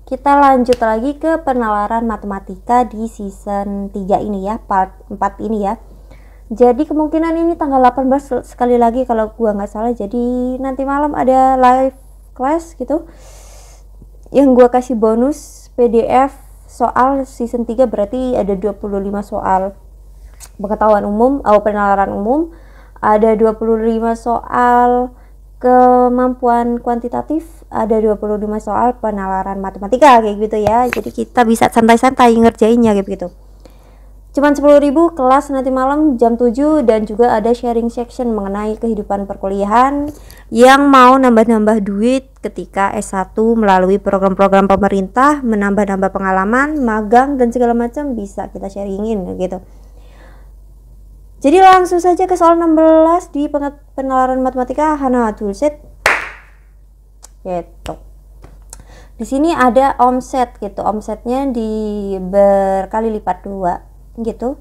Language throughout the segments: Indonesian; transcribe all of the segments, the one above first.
Kita lanjut lagi ke penalaran matematika di season 3 ini ya, part 4 ini ya. Jadi kemungkinan ini tanggal 18 sekali lagi kalau gua nggak salah. Jadi nanti malam ada live class gitu. Yang gua kasih bonus PDF soal season 3, berarti ada 25 soal pengetahuan umum atau penalaran umum, ada 25 soal kemampuan kuantitatif, ada 25 soal penalaran matematika kayak gitu ya. Jadi kita bisa santai-santai ngerjainnya kayak gitu. Cuman 10.000 kelas nanti malam jam 7, dan juga ada sharing section mengenai kehidupan perkuliahan. Yang mau nambah-nambah duit ketika S1 melalui program-program pemerintah, menambah-nambah pengalaman, magang dan segala macam, bisa kita sharingin gitu. Jadi langsung saja ke soal 16 di penalaran matematika Hana Toolset. Gitu. Di sini ada omset gitu. Omsetnya di berkali lipat 2 gitu.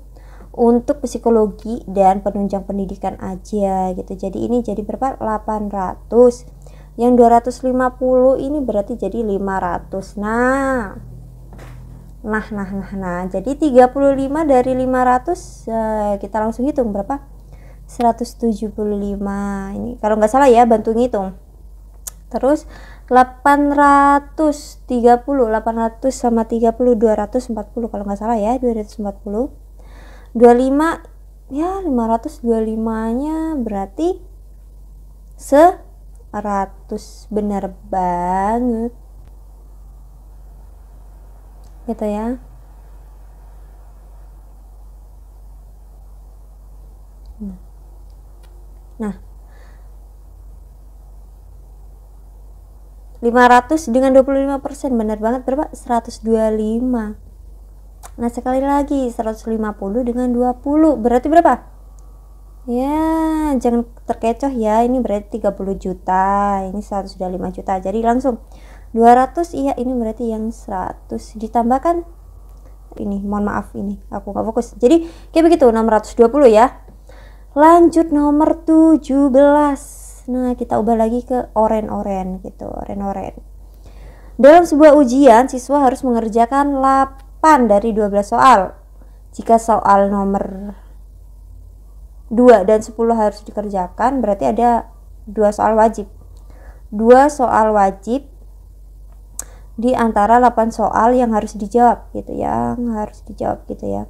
Untuk psikologi dan penunjang pendidikan aja gitu. Jadi ini jadi berapa? 800. Yang 250 ini berarti jadi 500. Nah, jadi 35 dari 500, kita langsung hitung berapa? 175. Ini kalau nggak salah ya, bantu ngitung. Terus 800 sama 30, 240 kalau nggak salah ya, 240. 25 ya, 525 nya berarti 100. Bener banget gitu ya. Nah, 500 dengan 25%, benar banget, berapa? 125. Nah, sekali lagi 150 dengan 20 berarti berapa? Ya, jangan terkecoh ya, ini berarti 30 juta, ini 125 juta. Jadi langsung 200, iya ini berarti yang 100 ditambahkan ini, mohon maaf ini aku nggak fokus. Jadi kayak begitu, 620 ya. Lanjut nomor 17. Nah, kita ubah lagi ke oren-oren gitu, oren-oren. Dalam sebuah ujian, siswa harus mengerjakan 8 dari 12 soal. Jika soal nomor 2 dan 10 harus dikerjakan, berarti ada 2 soal wajib. 2 soal wajib di antara 8 soal yang harus dijawab gitu ya, gitu ya.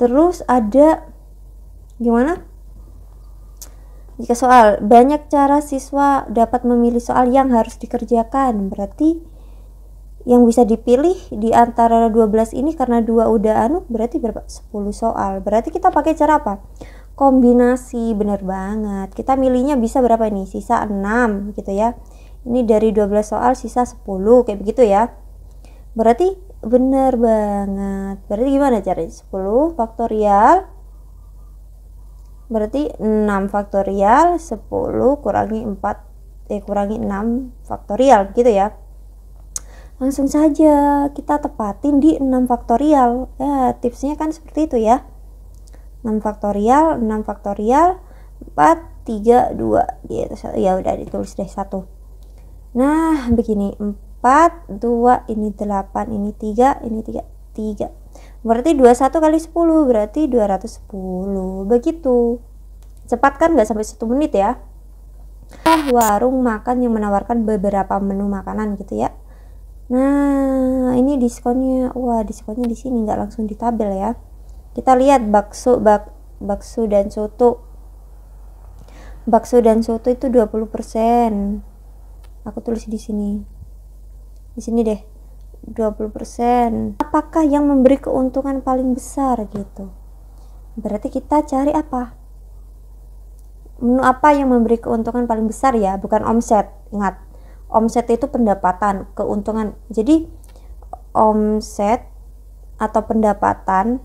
Terus ada gimana? Jika soal banyak cara siswa dapat memilih soal yang harus dikerjakan, berarti yang bisa dipilih di antara 12 ini, karena 2 udah berarti berapa? 10 soal. Berarti kita pakai cara apa? Kombinasi, bener banget. Kita milihnya bisa berapa ini? Sisa 6 gitu ya. Ini dari 12 soal sisa 10 kayak begitu ya. Berarti bener banget. Berarti gimana caranya? 10 faktorial berarti 6 faktorial, 10 kurangi 6 faktorial gitu ya. Langsung saja kita tepatin di 6 faktorial. Ya, tipsnya kan seperti itu ya. 6 faktorial, 4, 3, 2 gitu. Ya udah ditulis deh 1. Nah, begini, 4, 2, ini 8, ini 3, ini 3. Berarti 21 kali 10 berarti 210. Begitu. Cepat kan, nggak sampai 1 menit ya. Warung makan yang menawarkan beberapa menu makanan gitu ya. Nah, ini diskonnya. Wah, diskonnya di sini, nggak langsung di tabel ya. Kita lihat bakso dan soto. Bakso dan soto itu 20%. Aku tulis di sini. Di sini deh. 20%. Apakah yang memberi keuntungan paling besar gitu? Berarti kita cari apa? Menu apa yang memberi keuntungan paling besar ya, bukan omset. Ingat, omset itu pendapatan, keuntungan. Jadi omset atau pendapatan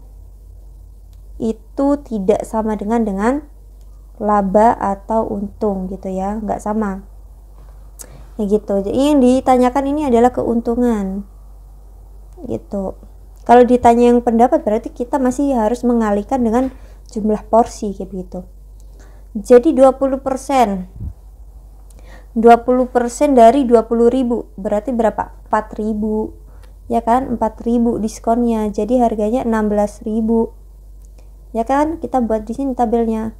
itu tidak sama dengan laba atau untung gitu ya, nggak sama ya gitu. Jadi yang ditanyakan ini adalah keuntungan gitu. Kalau ditanya yang pendapat, berarti kita masih harus mengalihkan dengan jumlah porsi kayak gitu. Jadi 20%. 20% dari 20.000 berarti berapa? 4.000 ya kan, 4.000 diskonnya, jadi harganya 16.000 ya kan. Kita buat di sini tabelnya.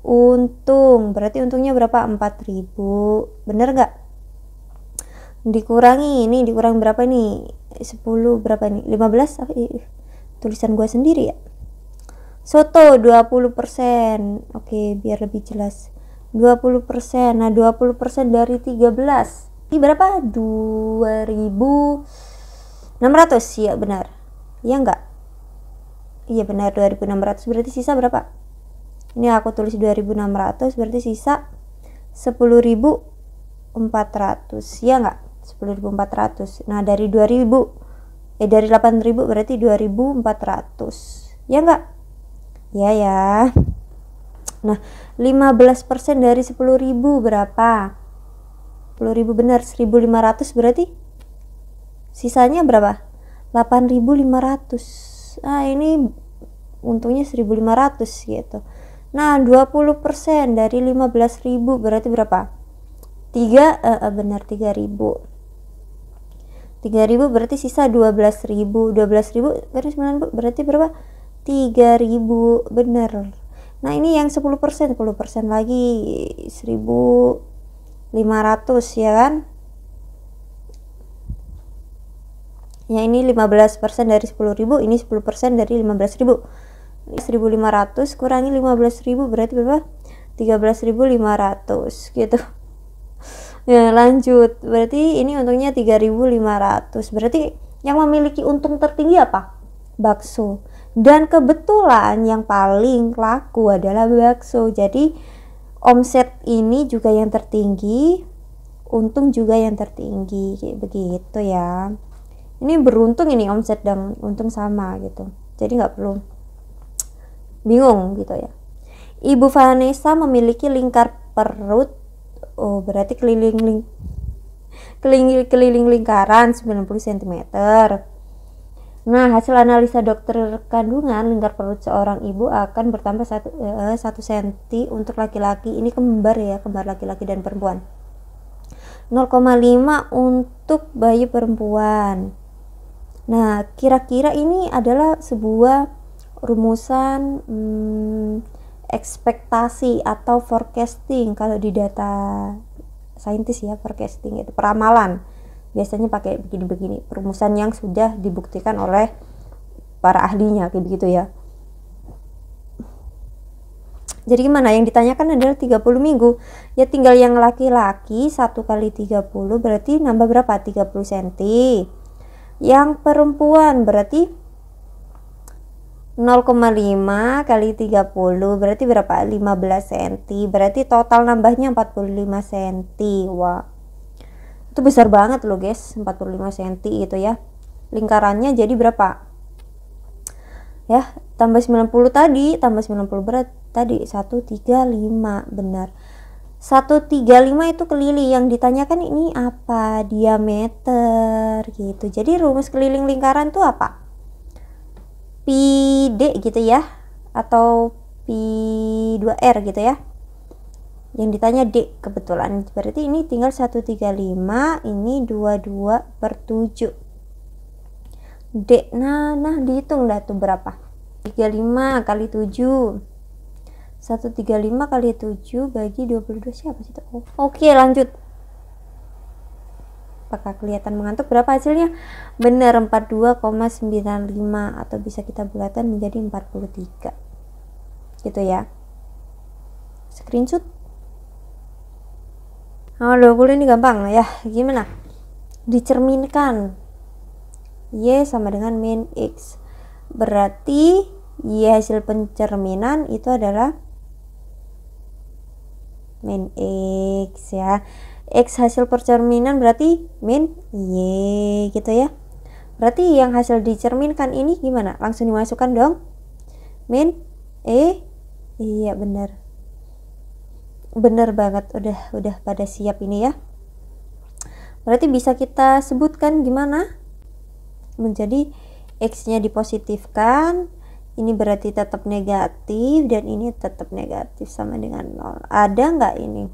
Untung berarti untungnya berapa? 4.000, bener nggak? Dikurangi ini, dikurangi berapa nih? 10 berapa nih? 15 apa? Tulisan gua sendiri ya. Soto 20%. Oke, biar lebih jelas. 20%. Nah, 20% dari 13. Ini berapa? 2.600 ya, benar. Ya enggak? Iya benar, 2.600. Berarti sisa berapa? Ini aku tulis 2.600, berarti sisa 10.400. Ya enggak? 10.400. Nah, dari 2.000 dari 8.000 berarti 2.400. Ya enggak? Ya ya. Nah, 15% dari 10.000 berapa? 10.000 benar, 1.500 berarti sisanya berapa? 8.500. Ah, ini untungnya 1.500 gitu. Nah, 20% dari 15.000 berarti berapa? 3 benar 3.000. 3.000 berarti sisa 12.000. 12.000 dari 9.000 berarti berapa? 3.000, bener. Nah, ini yang 10% lagi 1.500 ya kan. Ya, ini 15% dari 10.000, ini 10% dari 15.000. 1.500 kurangi 15.000 berarti berapa? 13.500 gitu. Ya, lanjut. Berarti ini untungnya 3.500. Berarti yang memiliki untung tertinggi apa? Bakso. Dan kebetulan yang paling laku adalah bakso. Jadi omset ini juga yang tertinggi, untung juga yang tertinggi, kayak begitu ya. Ini beruntung, ini omset dan untung sama gitu, jadi nggak perlu bingung gitu ya. Ibu Vanessa memiliki lingkar perut, berarti keliling lingkaran 90 cm. Nah, hasil analisa dokter kandungan, lingkar perut seorang ibu akan bertambah 1 cm untuk laki-laki. Ini kembar ya, kembar laki-laki dan perempuan. 0,5 untuk bayi perempuan. Nah, kira-kira ini adalah sebuah rumusan ekspektasi atau forecasting kalau di data saintis ya. Forecasting itu peramalan. Biasanya pakai begini-begini, perumusan yang sudah dibuktikan oleh para ahlinya, kayak begitu ya. Jadi gimana? Yang ditanyakan adalah 30 minggu. Ya tinggal yang laki-laki 1 kali 30 berarti nambah berapa? 30 cm. Yang perempuan berarti 0,5 kali 30 berarti berapa? 15 cm. Berarti total nambahnya 45 cm. Wah, itu besar banget loh guys, 45 cm gitu ya. Lingkarannya jadi berapa? Ya, tambah 90 tadi, tambah 90 berat tadi 135, benar. 135 itu keliling. Yang ditanyakan ini apa? Diameter gitu. Jadi rumus keliling lingkaran itu apa? Pi D gitu ya, atau Pi 2R gitu ya. Yang ditanya D kebetulan, berarti ini tinggal 135, ini 22/7 D. Nah dihitung dah tuh berapa? 35 kali 7, 135 kali 7 bagi 22, siapa sih itu? Oke, lanjut. Apakah kelihatan mengantuk? Berapa hasilnya? Benar, 42,95, atau bisa kita bulatkan menjadi 43 gitu ya. Screenshot. 20 ini gampang ya. Gimana? Dicerminkan Y sama dengan min X. Berarti Y hasil pencerminan itu adalah min X ya. X hasil pencerminan berarti min Y gitu ya. Berarti yang hasil dicerminkan ini gimana? Langsung dimasukkan dong. Min E. Iya benar. Bener banget, udah pada siap ini ya. Berarti bisa kita sebutkan gimana? Menjadi X-nya dipositifkan, ini berarti tetap negatif, dan ini tetap negatif sama dengan 0. Ada nggak ini?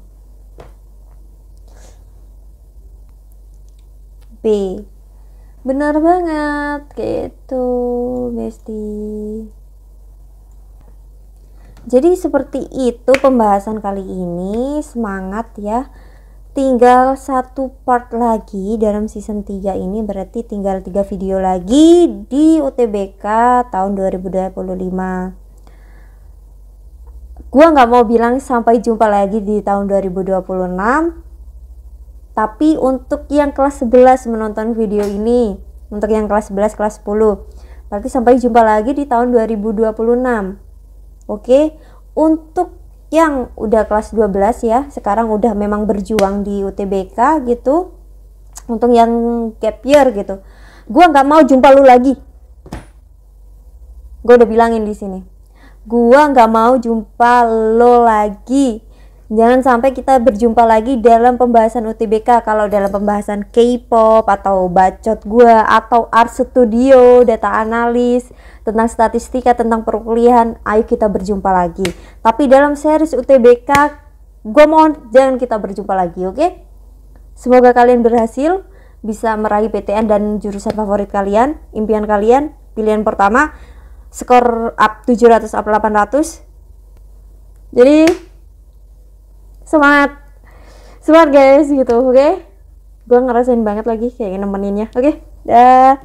Bener banget gitu, Besti. Jadi seperti itu pembahasan kali ini. Semangat ya. Tinggal satu part lagi dalam season 3 ini, berarti tinggal 3 video lagi di UTBK tahun 2025. Gua nggak mau bilang sampai jumpa lagi di tahun 2026, tapi untuk yang kelas 11 menonton video ini, untuk yang kelas 11, kelas 10, berarti sampai jumpa lagi di tahun 2026. Oke, untuk yang udah kelas 12 ya, sekarang udah memang berjuang di UTBK gitu, untuk yang gap year gitu, gua nggak mau jumpa lu lagi. Gue udah bilangin di sini, gua nggak mau jumpa lo lagi. Jangan sampai kita berjumpa lagi dalam pembahasan UTBK. Kalau dalam pembahasan K-pop atau bacot gua atau art studio, data analis, tentang statistika, tentang perkuliahan, ayo kita berjumpa lagi. Tapi dalam series UTBK, gua mohon jangan kita berjumpa lagi, oke? Semoga kalian berhasil bisa meraih PTN dan jurusan favorit kalian, impian kalian, pilihan pertama, skor up 700 up 800. Jadi semangat guys gitu, oke? Gue ngerasain banget lagi kayak nemeninnya, oke? Dah.